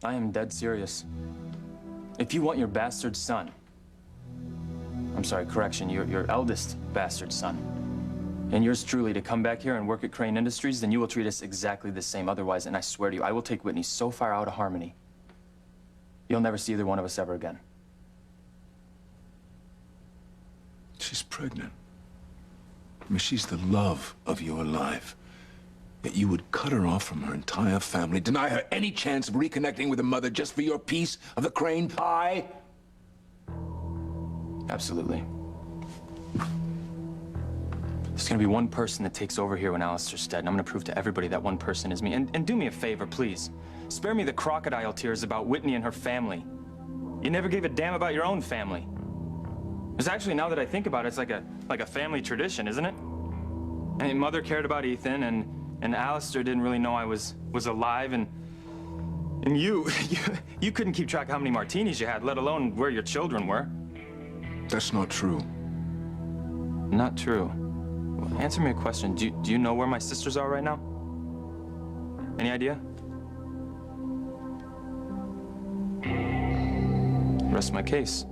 I am dead serious. If you want your bastard son, I'm sorry, correction, your eldest bastard son, and yours truly to come back here and work at Crane Industries, then you will treat us exactly the same. Otherwise, and I swear to you, I will take Whitney so far out of harmony, you'll never see either one of us ever again. She's pregnant. I mean, she's the love of your life. Yet you would cut her off from her entire family, deny her any chance of reconnecting with her mother just for your piece of the Crane pie? Absolutely. There's gonna be one person that takes over here when Alistair's dead, and I'm gonna prove to everybody that one person is me. And do me a favor, please. Spare me the crocodile tears about Whitney and her family. You never gave a damn about your own family. It's actually, now that I think about it, it's like a family tradition, isn't it? And Mother cared about Ethan, and Alistair didn't really know I was alive, and you couldn't keep track of how many martinis you had, let alone where your children were. That's not true. Not true. Well, answer me a question. Do you know where my sisters are right now? Any idea? Rest my case.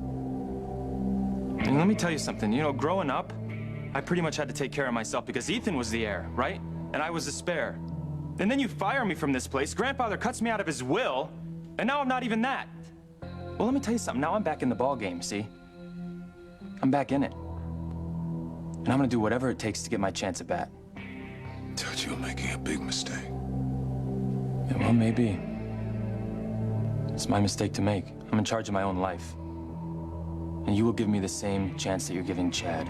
And let me tell you something. You know, growing up, I pretty much had to take care of myself because Ethan was the heir, right? And I was the spare. And then you fire me from this place. Grandfather cuts me out of his will, and now I'm not even that. Well, let me tell you something. Now I'm back in the ball game, see? I'm back in it. And I'm gonna do whatever it takes to get my chance at bat. Judge, you're making a big mistake. Yeah, well, maybe. It's my mistake to make. I'm in charge of my own life. And you will give me the same chance that you're giving Chad,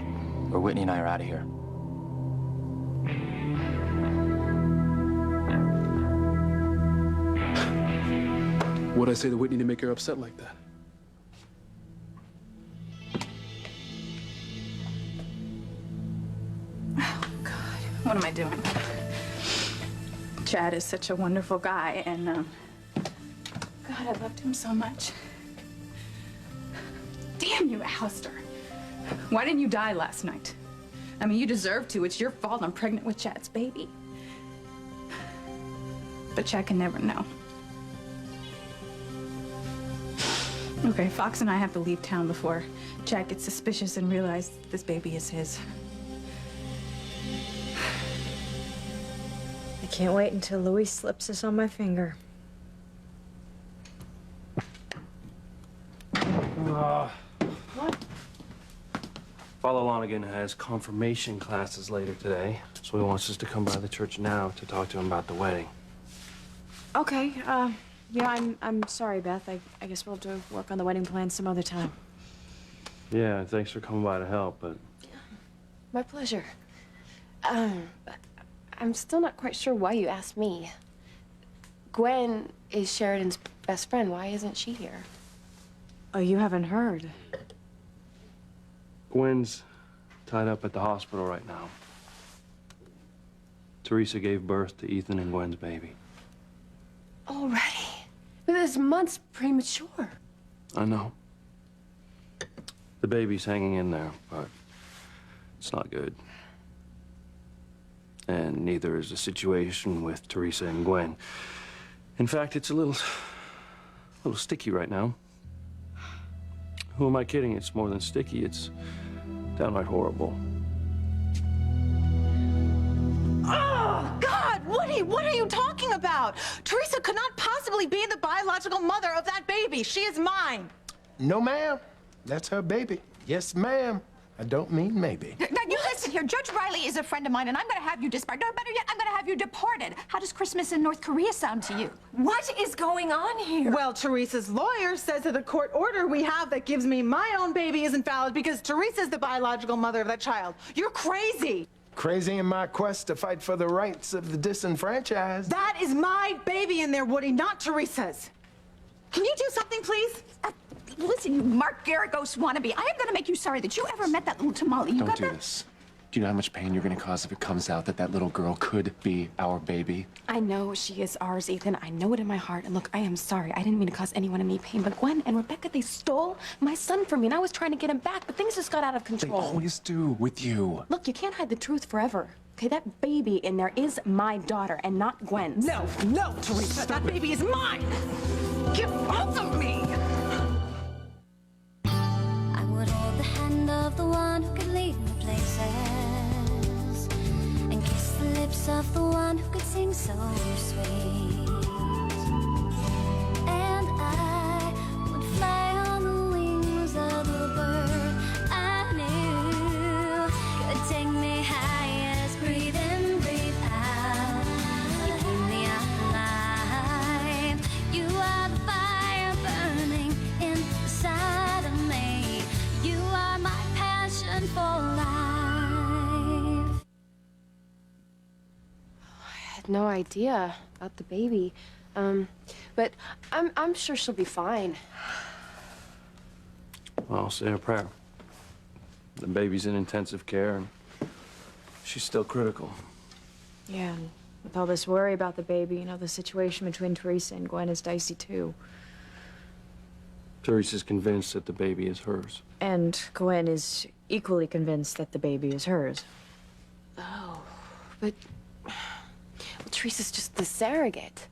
or Whitney and I are out of here. What'd I say to Whitney to make her upset like that? Oh, God. What am I doing? Chad is such a wonderful guy, and, God, I loved him so much. Damn you, Alistair. Why didn't you die last night? I mean, you deserve to. It's your fault I'm pregnant with Chad's baby. But Chad can never know. Okay, Fox and I have to leave town before Chad gets suspicious and realizes this baby is his. I can't wait until Louis slips this on my finger. What? Father Lonigan has confirmation classes later today, so he wants us to come by the church now to talk to him about the wedding. Okay, yeah, I'm sorry, Beth. I guess we'll have to work on the wedding plan some other time. Yeah, thanks for coming by to help, but... My pleasure. I'm still not quite sure why you asked me. Gwen is Sheridan's best friend. Why isn't she here? Oh, you haven't heard? Gwen's tied up at the hospital right now. Teresa gave birth to Ethan and Gwen's baby. Already? But this month's premature. I know. The baby's hanging in there, but it's not good. And neither is the situation with Teresa and Gwen. In fact, it's a little sticky right now. Who am I kidding? It's more than sticky. It's downright horrible. Oh, God, Woody, what are you talking about? Teresa could not possibly be the biological mother of that baby. She is mine. No, ma'am. That's her baby. Yes, ma'am. I don't mean maybe. Now, you listen here. Judge Riley is a friend of mine, and I'm going to have you disbarred. No, better yet, I'm going to have you deported. How does Christmas in North Korea sound to you? What is going on here? Well, Teresa's lawyer says that the court order we have that gives me my own baby isn't valid because Teresa's the biological mother of that child. You're crazy. Crazy in my quest to fight for the rights of the disenfranchised. That is my baby in there, Woody, not Teresa's. Can you do something, please? Listen, you Mark Garagos wannabe. I am going to make you sorry that you ever met that little tamale. You Don't do this. Do you know how much pain you're going to cause if it comes out that that little girl could be our baby? I know she is ours, Ethan. I know it in my heart. And look, I am sorry. I didn't mean to cause anyone any pain. But Gwen and Rebecca, they stole my son from me. And I was trying to get him back, but things just got out of control. They always do with you. Look, you can't hide the truth forever. Okay, that baby in there is my daughter and not Gwen's. No, Teresa, that baby is mine. Get off of me! I would hold the hand of the one who could lead me places, and kiss the lips of the one who could sing so sweet. And I would fly on the wings of the bird I knew could take me highest. Breathe in, breathe out. You keep me alive. You are the fire burning inside of me. You are my passion for life. I had no idea about the baby. But I'm sure she'll be fine. Well, say a prayer. The baby's in intensive care, and she's still critical. Yeah, and with all this worry about the baby, you know, the situation between Teresa and Gwen is dicey too. Teresa's convinced that the baby is hers. And Gwen is equally convinced that the baby is hers. Oh, but well, Teresa's just the surrogate.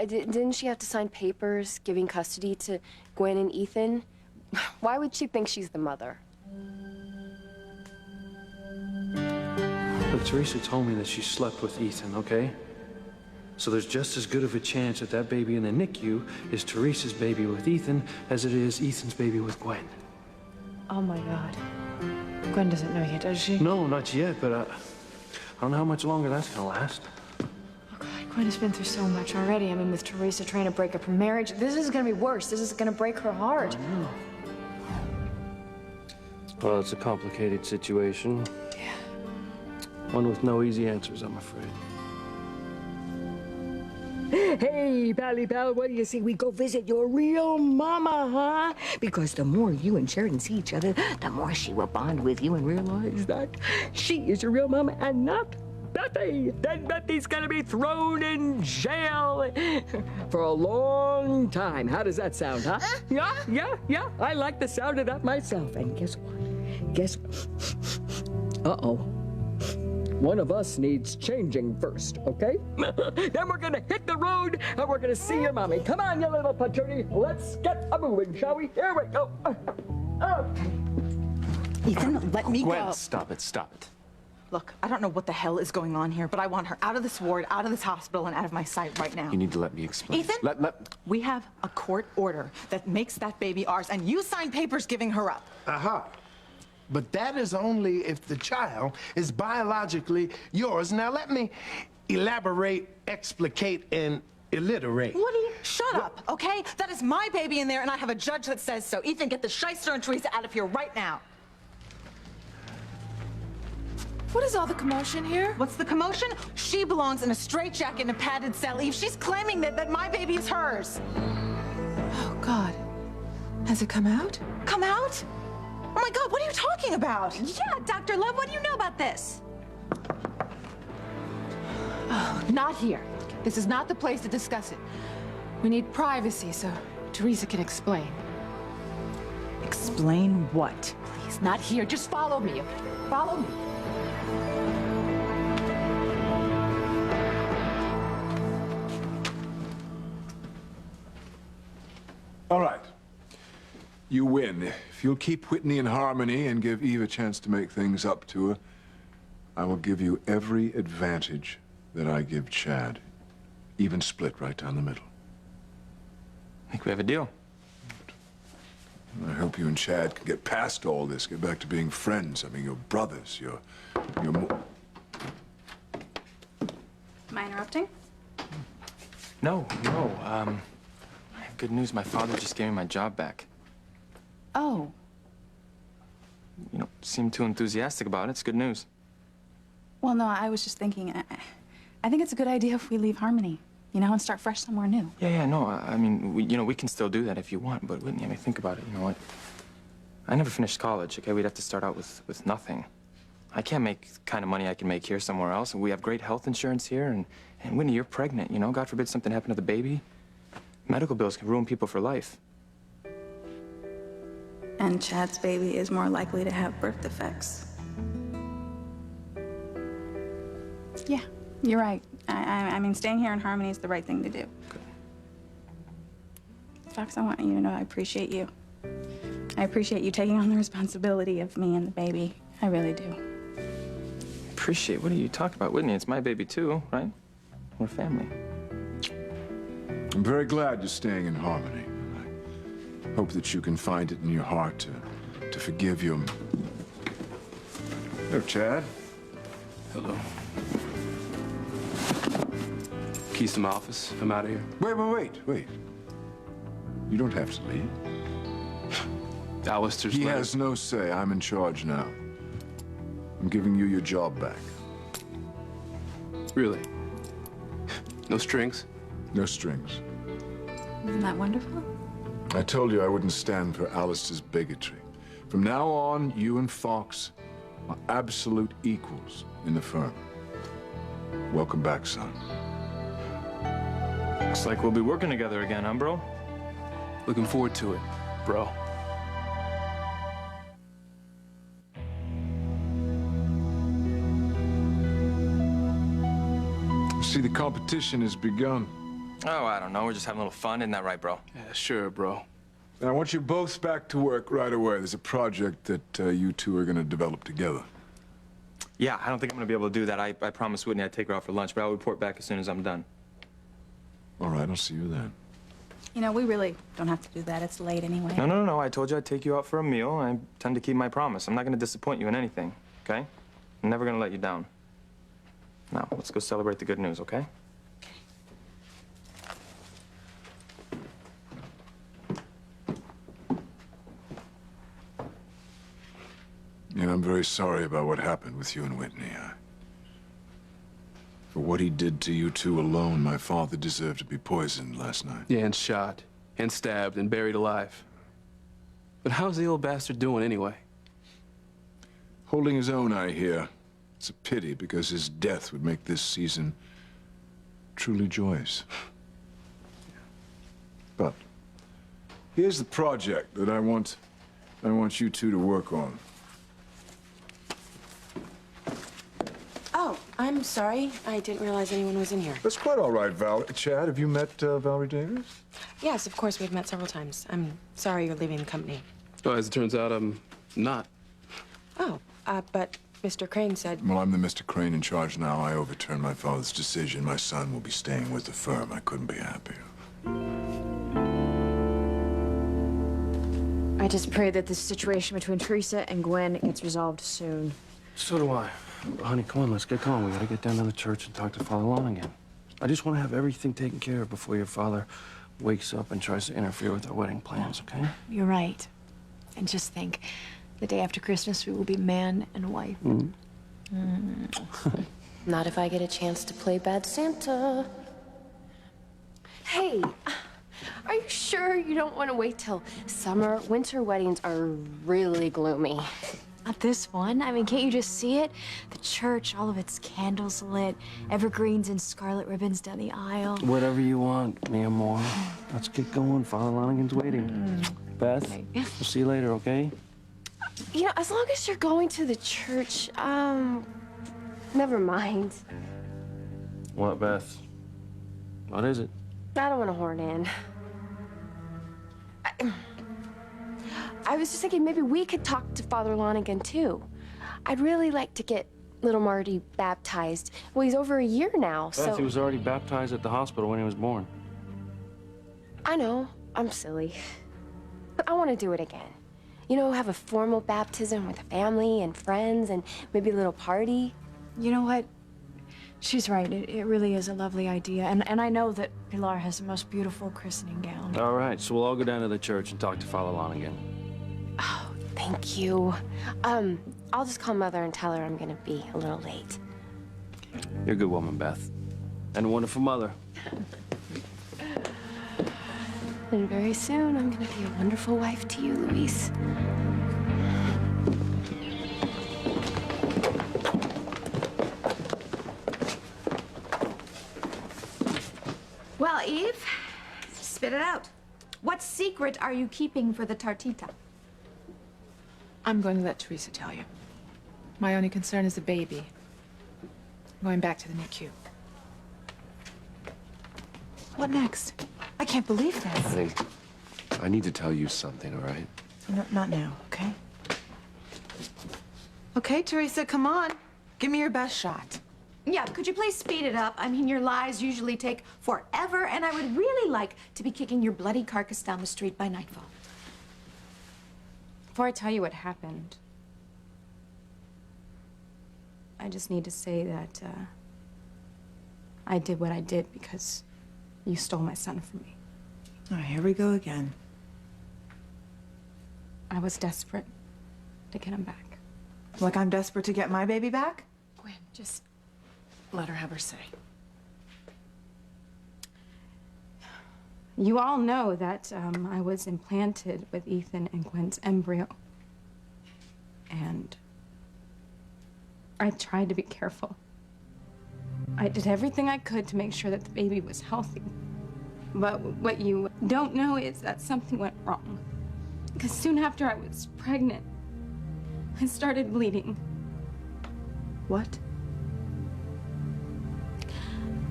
Didn't she have to sign papers giving custody to Gwen and Ethan? Why would she think she's the mother? Look, Teresa told me that she slept with Ethan, okay? So there's just as good of a chance that that baby in the NICU is Teresa's baby with Ethan as it is Ethan's baby with Gwen. Oh my God. Gwen doesn't know yet, does she? No, not yet, but I don't know how much longer that's gonna last. Gwen has been through so much already. I mean, with Teresa trying to break up her marriage, this is gonna be worse. This is gonna break her heart. Well, it's a complicated situation. Yeah. One with no easy answers, I'm afraid. Hey, Pally Pal, what do you say we go visit your real mama, huh? Because the more you and Sheridan see each other, the more she will bond with you and realize that she is your real mama and not Betty. Then Betty's gonna be thrown in jail for a long time. How does that sound, huh? Yeah. I like the sound of that myself. And guess what? Uh-oh. One of us needs changing first, okay? Then we're gonna hit the road and we're gonna see your mommy. Come on, you little patootie. Let's get a-moving, shall we? Here we go. Ethan, let me Gwen, go. stop it. Look, I don't know what the hell is going on here, but I want her out of this ward, out of this hospital, and out of my sight right now. You need to let me explain. Ethan, we have a court order that makes that baby ours, and you signed papers giving her up. Aha. But that is only if the child is biologically yours. Now let me elaborate, explicate, and alliterate. Woody, shut up, okay? That is my baby in there, and I have a judge that says so. Ethan, get the shyster and Teresa out of here right now. What is all the commotion here? What's the commotion? She belongs in a straitjacket in a padded cell. Eve, she's claiming that my baby is hers. Oh, God. Has it come out? Come out? Oh, my God, what are you talking about? Yeah, Dr. Love, what do you know about this? Oh, not here. This is not the place to discuss it. We need privacy so Teresa can explain. Explain what? Please, not here. Just follow me, okay? Follow me. All right. You win. If you'll keep Whitney in harmony and give Eve a chance to make things up to her, I will give you every advantage that I give Chad. Even split right down the middle. I think we have a deal. I hope you and Chad can get past all this, get back to being friends. I mean, you're brothers. You're Am I interrupting? No. I have good news. My father just gave me my job back. Oh. You don't seem too enthusiastic about it. It's good news. Well, no, I was just thinking, I think it's a good idea if we leave Harmony, you know, and start fresh somewhere new. Yeah, no, I mean, we can still do that if you want, but Whitney, I mean, think about it, you know what? I never finished college, okay? We'd have to start out with nothing. I can't make the kind of money I can make here somewhere else, and we have great health insurance here, and Whitney, you're pregnant, you know? God forbid something happened to the baby. Medical bills can ruin people for life. And Chad's baby is more likely to have birth defects. Yeah, you're right. I mean, staying here in Harmony is the right thing to do. Fox, I want you to know I appreciate you. I appreciate you taking on the responsibility of me and the baby. I really do. Appreciate? What are you talking about, Whitney? It's my baby too, right? We're family. I'm very glad you're staying in harmony. I hope that you can find it in your heart to forgive your... Hello, Chad. Hello. Keys to my office. I'm out of here. Wait. You don't have to leave. Alistair's He letter. has no say. I'm in charge now. I'm giving you your job back. Really? No strings? No strings. Isn't that wonderful? I told you I wouldn't stand for Alistair's bigotry. From now on, you and Fox are absolute equals in the firm. Welcome back, son. Looks like we'll be working together again, huh, bro? Looking forward to it, bro. See, the competition has begun. Oh, I don't know. We're just having a little fun. Isn't that right, bro? Yeah, sure, bro. And I want you both back to work right away. There's a project that you two are going to develop together. Yeah, I don't think I'm going to be able to do that. I promised Whitney I'd take her out for lunch, but I'll report back as soon as I'm done. All right, I'll see you then. You know, we really don't have to do that. It's late anyway. No. I told you I'd take you out for a meal. I intend to keep my promise. I'm not going to disappoint you in anything, okay? I'm never going to let you down. Now, let's go celebrate the good news, okay? And I'm very sorry about what happened with you and Whitney. For what he did to you two alone, my father deserved to be poisoned last night. Yeah, and shot, and stabbed, and buried alive. But how's the old bastard doing anyway? Holding his own, I hear. It's a pity, because his death would make this season truly joyous. But here's the project that I want you two to work on. Oh, I'm sorry. I didn't realize anyone was in here. That's quite all right, Val. Chad, have you met Valerie Davis? Yes, of course, we've met several times. I'm sorry you're leaving the company. Oh, as it turns out, I'm not. Oh, but Mr. Crane said... Well, I'm the Mr. Crane in charge now. I overturned my father's decision. My son will be staying with the firm. I couldn't be happier. I just pray that this situation between Teresa and Gwen gets resolved soon. So do I. Honey, come on, let's get going. We gotta get down to the church and talk to Father Long again. I just want to have everything taken care of before your father wakes up and tries to interfere with our wedding plans, okay? You're right. And just think, the day after Christmas, we will be man and wife. Not if I get a chance to play bad Santa. Hey, are you sure you don't want to wait till summer? Winter weddings are really gloomy. Not this one. I mean, can't you just see it? The church, all of its candles lit, evergreens and scarlet ribbons down the aisle. Whatever you want, mi amor. Let's get going. Father Lonigan's waiting. Beth, we'll see you later, okay? You know, as long as you're going to the church, never mind. What, Beth? What is it? I don't want to horn in. I was just thinking maybe we could talk to Father Lonigan, too. I'd really like to get little Marty baptized. Well, he's over a year now, Beth, so... he was already baptized at the hospital when he was born. I know. I'm silly. But I want to do it again. You know, have a formal baptism with a family and friends and maybe a little party. You know what? She's right. It really is a lovely idea. And I know that Pilar has the most beautiful christening gown. All right, so we'll all go down to the church and talk to Father Lonigan. Oh, thank you. I'll just call Mother and tell her I'm gonna be a little late. You're a good woman, Beth. And a wonderful mother. And very soon, I'm gonna be a wonderful wife to you, Luis. Well, Eve, spit it out. What secret are you keeping for the tartita? I'm going to let Teresa tell you. My only concern is the baby. I'm going back to the NICU. What next? I can't believe this. Honey, I need to tell you something, all right? No, not now, okay? Okay, Teresa, come on. Give me your best shot. Yeah, could you please speed it up? I mean, your lies usually take forever, and I would really like to be kicking your bloody carcass down the street by nightfall. Before I tell you what happened, I just need to say that I did what I did because you stole my son from me. All right, here we go again. I was desperate to get him back. Like I'm desperate to get my baby back? Gwen, just let her have her say. You all know that I was implanted with Ethan and Gwen's embryo. And I tried to be careful. I did everything I could to make sure that the baby was healthy. But what you don't know is that something went wrong. Because soon after I was pregnant, I started bleeding. What?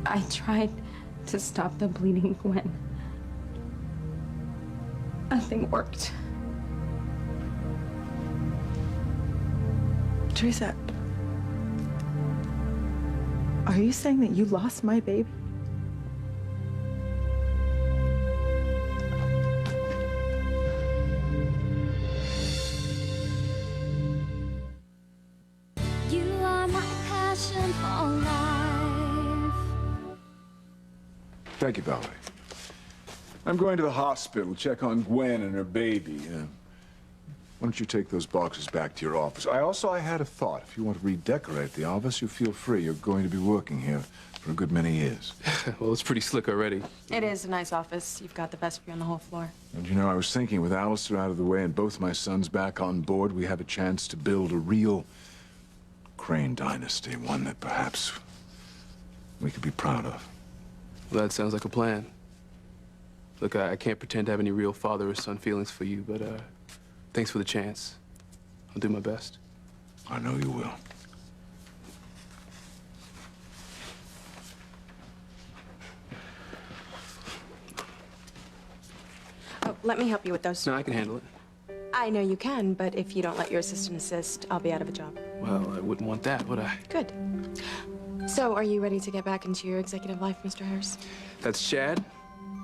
I tried to stop the bleeding, Gwen. Nothing worked. Teresa, are you saying that you lost my baby? You are my passion for life. Thank you, Valerie. I'm going to the hospital, check on Gwen and her baby. Why don't you take those boxes back to your office? I had a thought. If you want to redecorate the office, you feel free. You're going to be working here for a good many years. Well, it's pretty slick already. It is a nice office. You've got the best view on the whole floor. And you know, I was thinking with Alistair out of the way and both my sons back on board, we have a chance to build a real Crane dynasty, one that perhaps we could be proud of. Well, that sounds like a plan. Look, I can't pretend to have any real father or son feelings for you, but thanks for the chance. I'll do my best. I know you will. Oh, let me help you with those. No, I can handle it. I know you can, but if you don't let your assistant assist, I'll be out of a job. Well, I wouldn't want that, would I? Good. So, are you ready to get back into your executive life, Mr. Harris? That's Chad,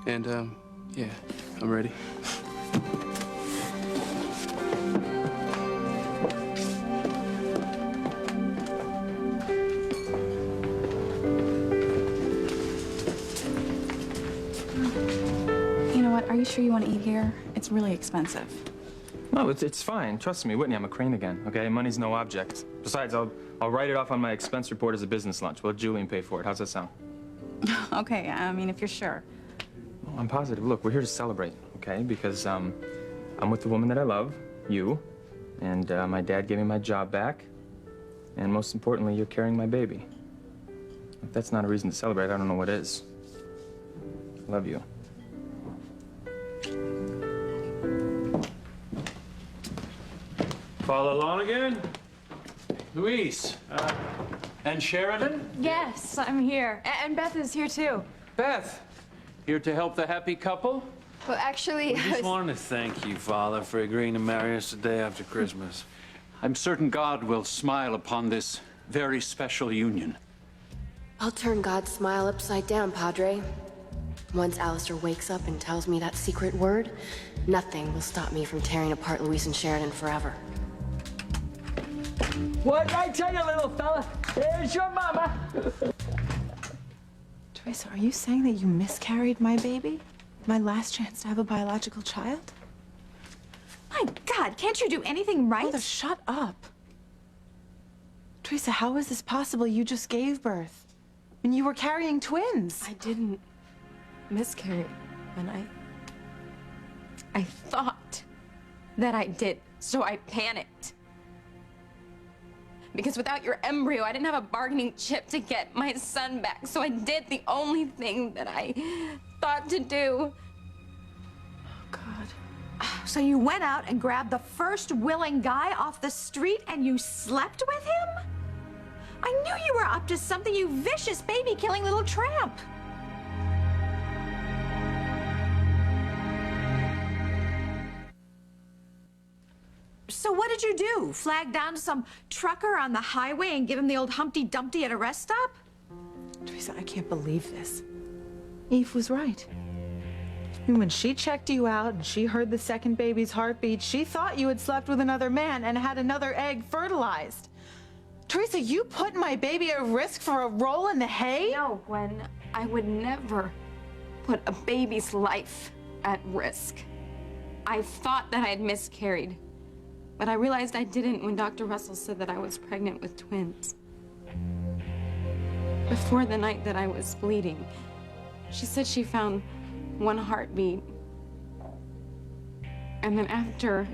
and, yeah, I'm ready. You know what? Are you sure you want to eat here? It's really expensive. No, it's fine. Trust me, Whitney, I'm a Crane again, okay? Money's no object. Besides, I'll write it off on my expense report as a business lunch. We'll let Julian pay for it. How's that sound? Okay, I mean, if you're sure. Well, I'm positive. Look, we're here to celebrate, okay? Because I'm with the woman that I love, you, and my dad gave me my job back, and most importantly, you're carrying my baby. If that's not a reason to celebrate, I don't know what is. I love you. Follow along again? Luis, and Sheridan? Yes, I'm here. And Beth is here too. Beth, here to help the happy couple? Well, actually, I just wanted to thank you, Father, for agreeing to marry us the day after Christmas. I'm certain God will smile upon this very special union. I'll turn God's smile upside down, Padre. Once Alistair wakes up and tells me that secret word, nothing will stop me from tearing apart Luis and Sheridan forever. What'd I tell you, little fella? There's your mama. Teresa, are you saying that you miscarried my baby? My last chance to have a biological child? My God, can't you do anything right? Mother, shut up. Teresa, how is this possible? You just gave birth. And you were carrying twins. I didn't miscarry, and I thought that I did, so I panicked. Because without your embryo, I didn't have a bargaining chip to get my son back, so I did the only thing that I thought to do. Oh, God. So you went out and grabbed the first willing guy off the street and you slept with him? I knew you were up to something, you vicious baby-killing little tramp. what did you do? Flag down some trucker on the highway and give him the old Humpty Dumpty at a rest stop? Teresa, I can't believe this. Eve was right. And when she checked you out and she heard the second baby's heartbeat, she thought you had slept with another man and had another egg fertilized. Teresa, you put my baby at risk for a roll in the hay? No, Gwen, I would never put a baby's life at risk. I thought that I had miscarried, but I realized I didn't when Dr. Russell said that I was pregnant with twins. Before the night that I was bleeding, she said she found one heartbeat. And then after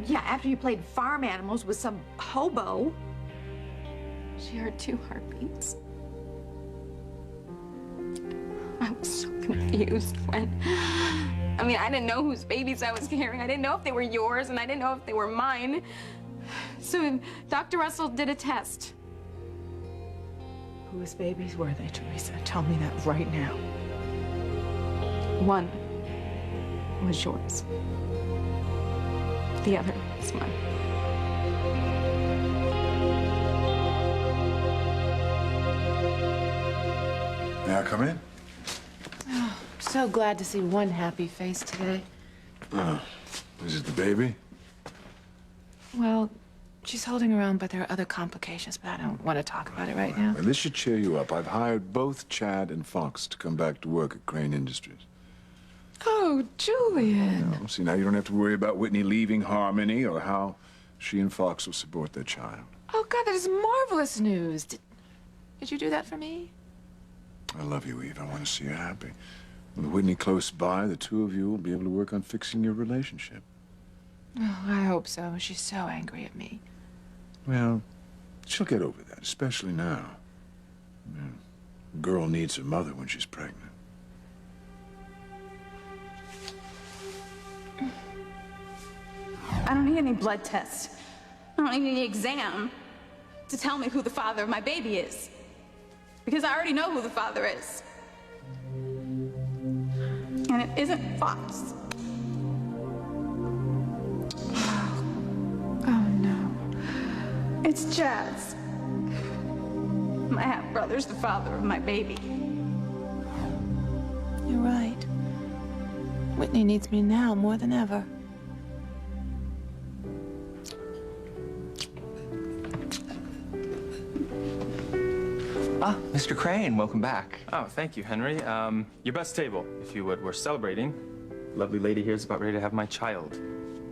you played farm animals with some hobo. she heard 2 heartbeats. I was so confused when... I mean, I didn't know whose babies I was carrying. I didn't know if they were yours, and I didn't know if they were mine. So Dr. Russell did a test. Whose babies were they, Teresa? Tell me that right now. One was yours. The other was mine. May I come in? Oh, so glad to see one happy face today. Oh, is it the baby? Well, she's holding her own, but there are other complications, but I don't want to talk about it right now. Well, this should cheer you up. I've hired both Chad and Fox to come back to work at Crane Industries. Oh, Julian. See, now you don't have to worry about Whitney leaving Harmony or how she and Fox will support their child. Oh, God, that is marvelous news. Did you do that for me? I love you, Eve. I want to see you happy. With Whitney close by, the two of you will be able to work on fixing your relationship. Oh, I hope so. She's so angry at me. Well, she'll get over that, especially now. A girl needs her mother when she's pregnant. I don't need any blood tests. I don't need any exam to tell me who the father of my baby is. Because I already know who the father is. And it isn't Fox. Oh, no. It's Chad's. My half-brother's the father of my baby. You're right. Whitney needs me now more than ever. Ah, Mr. Crane, welcome back. Oh, thank you, Henry. Your best table, if you would. We're celebrating. Lovely lady here's about ready to have my child.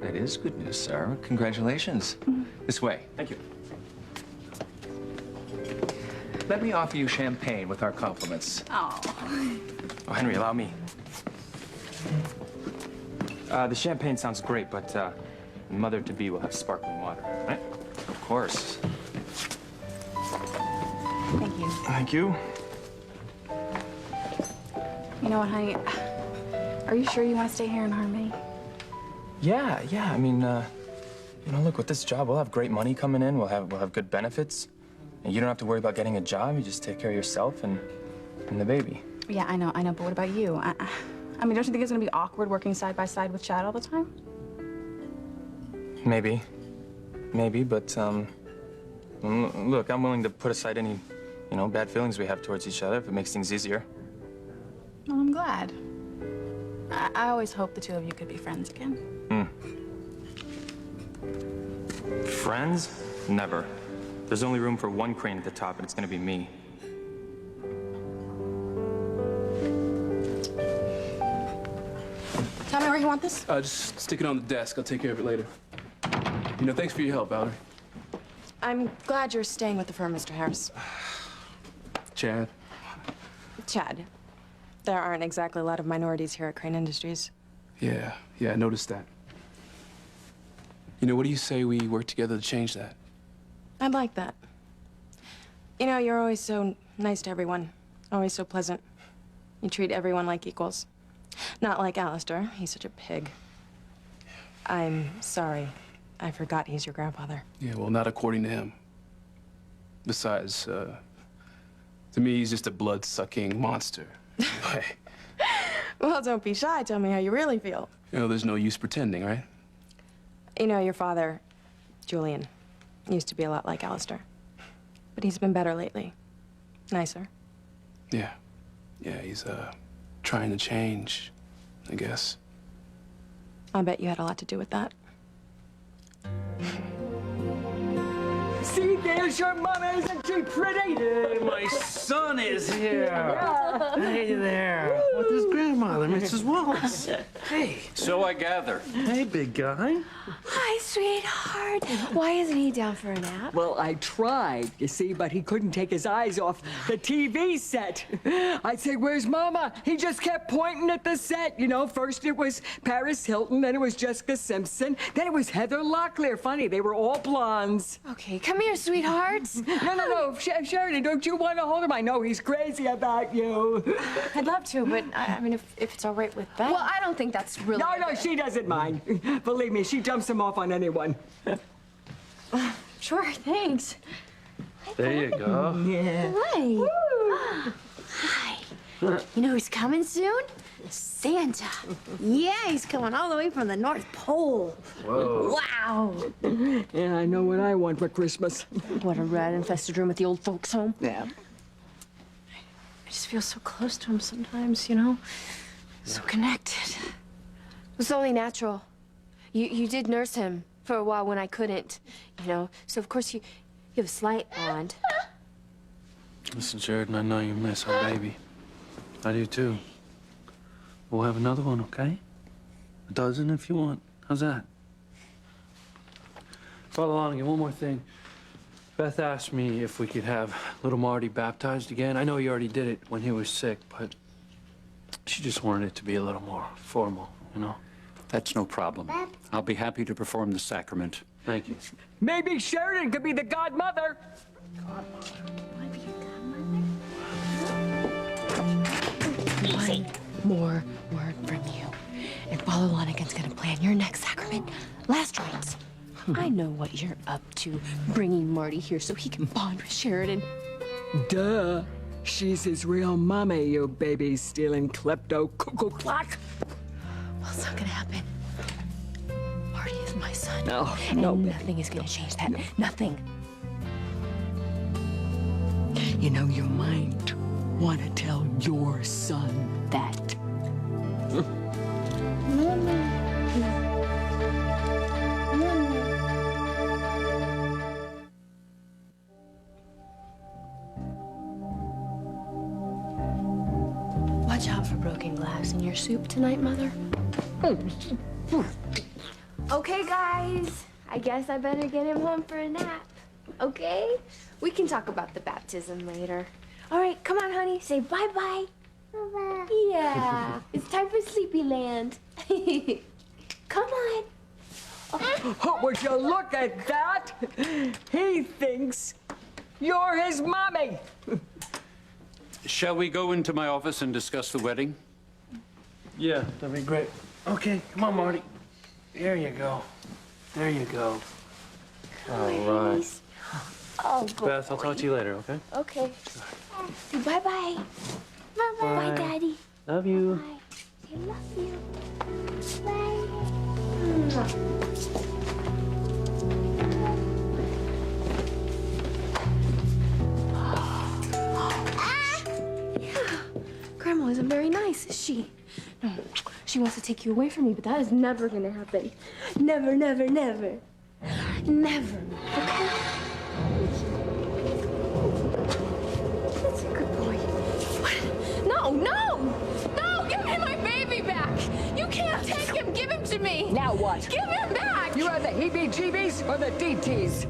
That is good news, sir. Congratulations. This way. Thank you. Let me offer you champagne with our compliments. Oh. Oh, Henry, allow me. The champagne sounds great, but mother-to-be will have sparkling water, right? Of course. Thank you. Thank you. You know what, honey? Are you sure you want to stay here in Harmony? Yeah. I mean, you know, look, with this job, we'll have great money coming in. We'll have good benefits. And you don't have to worry about getting a job. You just take care of yourself and the baby. Yeah, I know. But what about you? I mean, don't you think it's going to be awkward working side by side with Chad all the time? Maybe, but look, I'm willing to put aside any, you know, bad feelings we have towards each other if it makes things easier. Well, I'm glad. I always hoped the two of you could be friends again. Friends? Never. There's only room for one Crane at the top, and it's gonna be me. Tell me where you want this? Just stick it on the desk. I'll take care of it later. You know, thanks for your help, Valerie. I'm glad you're staying with the firm, Mr. Harris. Chad. Chad, there aren't exactly a lot of minorities here at Crane Industries. Yeah, I noticed that. You know, what do you say we work together to change that? I'd like that. You know, you're always so nice to everyone. Always so pleasant. You treat everyone like equals. Not like Alistair. He's such a pig. I'm sorry. I forgot he's your grandfather. Yeah, well, not according to him. Besides, to me, he's just a blood-sucking monster. Well, don't be shy. Tell me how you really feel. You know, there's no use pretending, right? You know, your father Julian. He used to be a lot like Alistair. But he's been better lately. Nicer. Yeah. Yeah, he's, trying to change, I guess. I bet you had a lot to do with that. See, there's your mama. Isn't she pretty? Hey, my son is here. Yeah. Hey there. With his grandmother, Mrs. Wallace. Hey. So I gather. Hey, big guy. Hi, sweetheart. Why isn't he down for a nap? Well, I tried, you see, but he couldn't take his eyes off the TV set. I'd say, where's Mama? He just kept pointing at the set. You know, first it was Paris Hilton, then it was Jessica Simpson, then it was Heather Locklear. Funny, they were all blondes. Okay, come here, sweethearts. No. Sheridan, don't you want to hold him? I know he's crazy about you. I'd love to, but I mean, if it's all right with Ben. Well, I don't think that's really... No, she doesn't mind. Believe me, she jumps him off on anyone. Sure, thanks. There you go. Yeah. Hi. Hi. You know who's coming soon? Santa. Yeah, he's coming all the way from the North Pole. Whoa. Wow. Yeah, I know what I want for Christmas. What, a rat-infested room at the old folks' home? Yeah. I just feel so close to him sometimes, you know? So connected. It's only natural. You did nurse him for a while when I couldn't, you know? So, of course, you have a slight bond. Listen, Sheridan, I know you miss our baby. I do, too. We'll have another one, okay? A dozen if you want. How's that? Father Lonigan, one more thing. Beth asked me if we could have little Marty baptized again. I know you already did it when he was sick, but she just wanted it to be a little more formal, you know? That's no problem. I'll be happy to perform the sacrament. Thank you. Maybe Sheridan could be the godmother. One more word from you, and Father Lonigan's gonna plan your next sacrament. Last rites. I know what you're up to, bringing Marty here so he can bond with Sheridan. Duh. She's his real mommy, you baby-stealing klepto cuckoo clock. Well, it's not gonna happen. Marty is my son. No, and no. nothing is gonna change that. Nothing. You know, you might want to tell your son that. Watch out for broken glass in your soup tonight, Mother. Okay, guys. I guess I better get him home for a nap. Okay? We can talk about the baptism later. All right, come on, honey. Say bye-bye. Bye-bye. Yeah. It's time for Sleepy Land. Come on. Oh, would you look at that? He thinks you're his mommy. Shall we go into my office and discuss the wedding? Yeah, that'd be great. Okay, come on, Marty. There you go. There you go. All right. Oh, boy. Beth, I'll talk to you later, okay? Okay. Bye-bye. Bye-bye. Bye, Daddy. Love you. Bye. I love you. Bye. Grandma isn't very nice, is she? No, she wants to take you away from me, but that is never gonna happen. Never, never, never. Never. Okay? That's a good boy. What? No, no! No! Give me my baby back! You can't take him! Give him to me! Now what? Give him back! You have the heebie-jeebies or the DTs?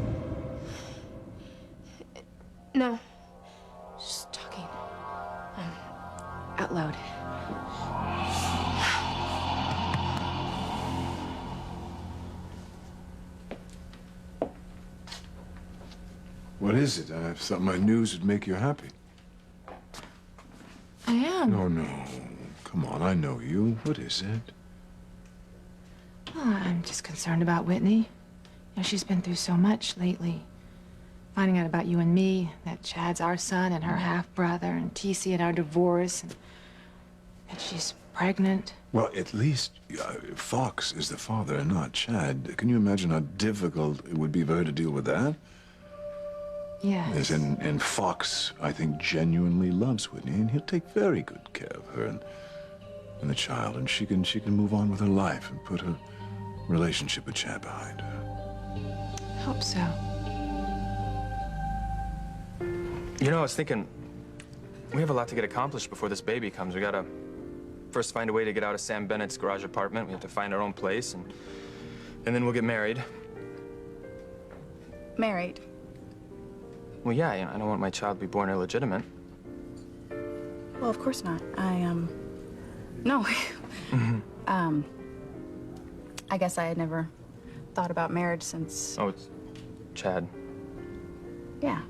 No. Just talking. Out loud. What is it? I thought my news would make you happy. I am. No. Come on, I know you. What is it? Oh, I'm just concerned about Whitney. You know, she's been through so much lately. Finding out about you and me, that Chad's our son and her half-brother, and TC and our divorce, and that she's pregnant. Well, at least Fox is the father and not Chad. Can you imagine how difficult it would be for her to deal with that? Yes. And Fox, I think, genuinely loves Whitney, and he'll take very good care of her and the child, and she can move on with her life and put her relationship with Chad behind her. Hope so. You know, I was thinking, we have a lot to get accomplished before this baby comes. We gotta first find a way to get out of Sam Bennett's garage apartment. We have to find our own place, and then we'll get married. Married. Well, yeah, you know, I don't want my child to be born illegitimate. Well, of course not. No. I guess I had never thought about marriage since... Oh, it's Chad. Yeah.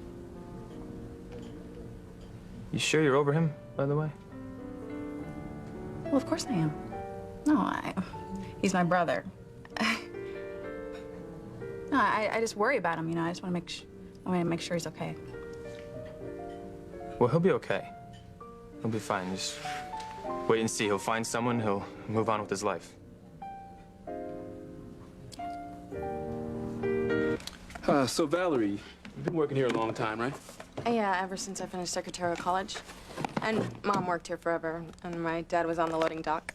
You sure you're over him, by the way? Well, of course I am. No, he's my brother. No, I just worry about him, you know. I just want to make sure he's okay. Well, he'll be okay. He'll be fine. Just wait and see. He'll find someone, he'll move on with his life. So Valerie, you've been working here a long time, right? Yeah, ever since I finished secretarial college. And Mom worked here forever, and my dad was on the loading dock.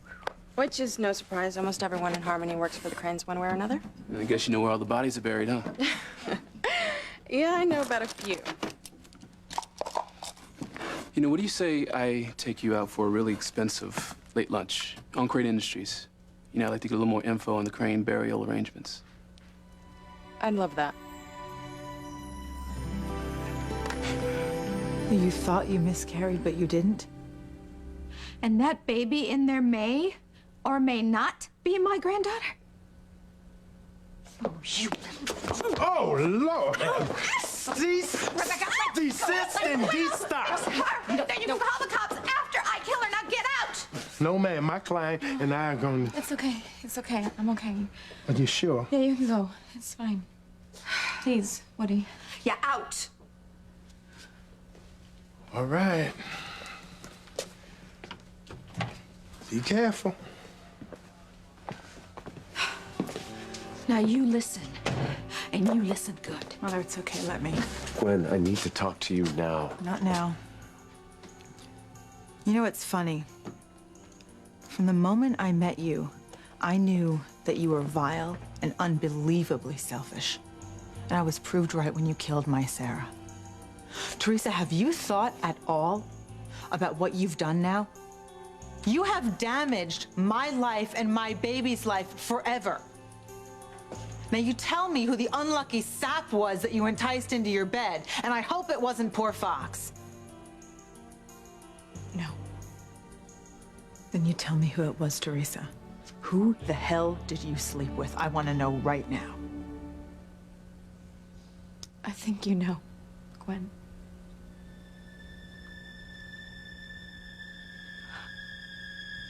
Which is no surprise. Almost everyone in Harmony works for the Cranes one way or another. I guess you know where all the bodies are buried, huh? Yeah, I know about a few. You know, what do you say I take you out for a really expensive late lunch on Crane Industries? You know, I'd like to get a little more info on the Crane burial arrangements. I'd love that. You thought you miscarried, but you didn't? And that baby in there may or may not be my granddaughter? Oh, you little... Oh, Lord! Desist and de-stop. Then you can call the cops after I kill her. Now get out! No, ma'am. My client and I are going to... It's okay. It's okay. I'm okay. Are you sure? Yeah, you can go. It's fine. Please, Woody. Yeah, out! All right. Be careful. Now you listen. And you listen good. Mother, it's okay. Let me. Gwen, I need to talk to you now. Not now. You know, it's funny. From the moment I met you, I knew that you were vile and unbelievably selfish. And I was proved right when you killed my Sarah. Teresa, have you thought at all about what you've done now? You have damaged my life and my baby's life forever. Now you tell me who the unlucky sap was that you enticed into your bed, and I hope it wasn't poor Fox. No. Then you tell me who it was, Teresa. Who the hell did you sleep with? I want to know right now. I think you know, Gwen.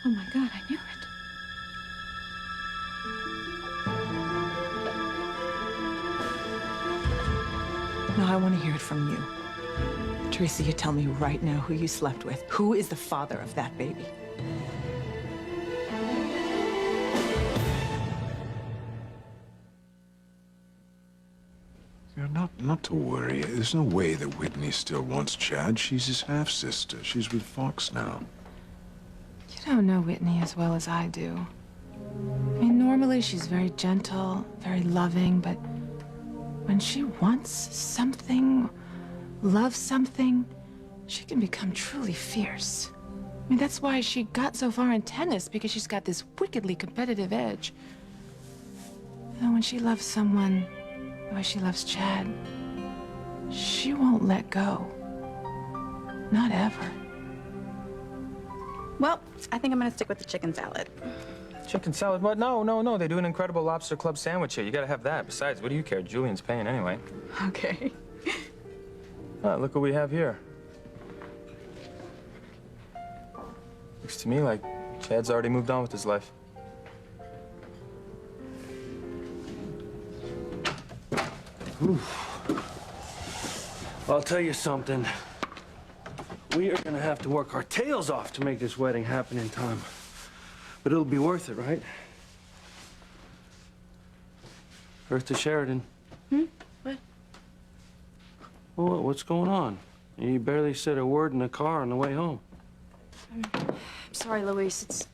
Oh my God, I knew it. No, I want to hear it from you. Teresa, you tell me right now who you slept with. Who is the father of that baby? Not to worry. There's no way that Whitney still wants Chad. She's his half-sister. She's with Fox now. You don't know Whitney as well as I do. I mean, normally she's very gentle, very loving, but when she wants something, loves something, she can become truly fierce. I mean, that's why she got so far in tennis, because she's got this wickedly competitive edge. And when she loves someone the way she loves Chad, she won't let go. Not ever. Well, I think I'm gonna stick with the chicken salad. Chicken salad? What? No. They do an incredible lobster club sandwich here. You gotta have that. Besides, what do you care? Julian's paying anyway. Okay. Oh, look what we have here. Looks to me like Chad's already moved on with his life. I'll tell you something. We are gonna have to work our tails off to make this wedding happen in time. But it'll be worth it, right? Earth to Sheridan. What? Well, what's going on? You barely said a word in the car on the way home. I'm sorry, Luis. It's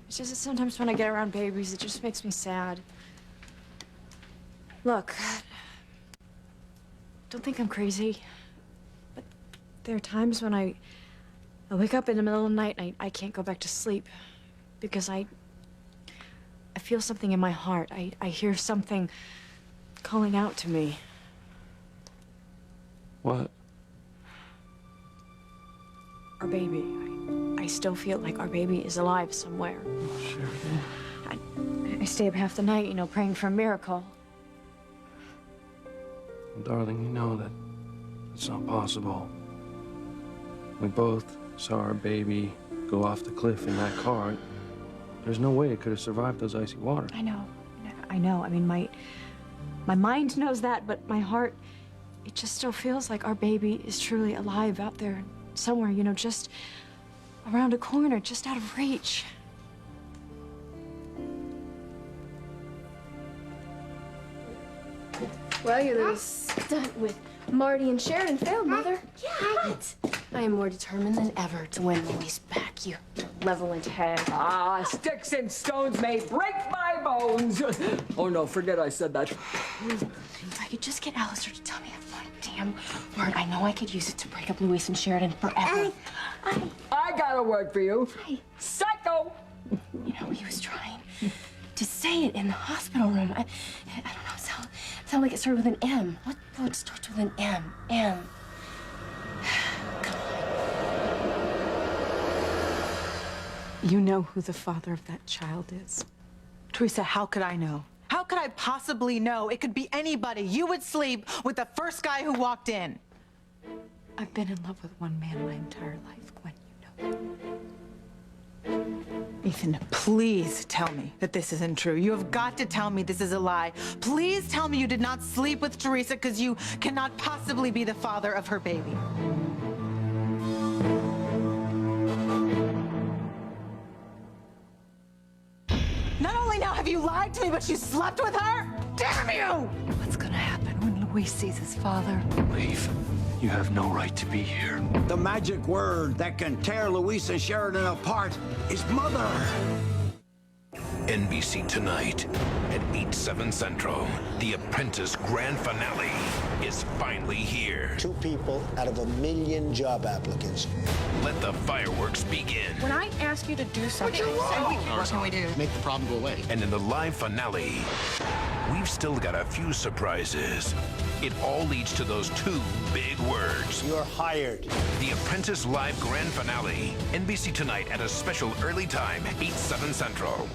just that sometimes when I get around babies, it just makes me sad. Look, don't think I'm crazy, but there are times when I wake up in the middle of the night and I can't go back to sleep because I feel something in my heart. I hear something calling out to me. What? Our baby. I still feel like our baby is alive somewhere. I stay up half the night, you know, praying for a miracle. Darling, you know that it's not possible. We both saw our baby go off the cliff in that car. There's no way it could have survived those icy waters. I know. I mean, my mind knows that, but my heart, it just still feels like our baby is truly alive out there somewhere, you know, just around a corner, just out of reach. Well, your little stunt with Marty and Sheridan failed, Mother. Yeah. I am more determined than ever to win Luis back, you malevolent hag. Ah, sticks and stones may break my bones. Oh, no, forget I said that. If I could just get Alistair to tell me one damn word, I know I could use it to break up Luis and Sheridan forever. I got a word for you. Psycho! You know, he was trying to say it in the hospital room. I don't know, sound like it started with an M. What word starts with an M? M. You know who the father of that child is. Teresa, how could I know? How could I possibly know? It could be anybody. You would sleep with the first guy who walked in. I've been in love with one man my entire life, Gwen. You know that. Ethan, please tell me that this isn't true. You have got to tell me this is a lie. Please tell me you did not sleep with Teresa because you cannot possibly be the father of her baby. Not only now have you lied to me, but you slept with her? Damn you! What's gonna happen when Luis sees his father? Leave. You have no right to be here. The magic word that can tear Luis and Sheridan apart is mother. NBC tonight at 8/7 Central. The Apprentice grand finale is finally here. 2 people out of 1 million job applicants. Let the fireworks begin. When I ask you to do something, what can we do? Make the problem go away. And in the live finale, we've still got a few surprises. It all leads to those 2 big words. You're hired. The Apprentice live grand finale. NBC tonight at a special early time, 8/7 Central.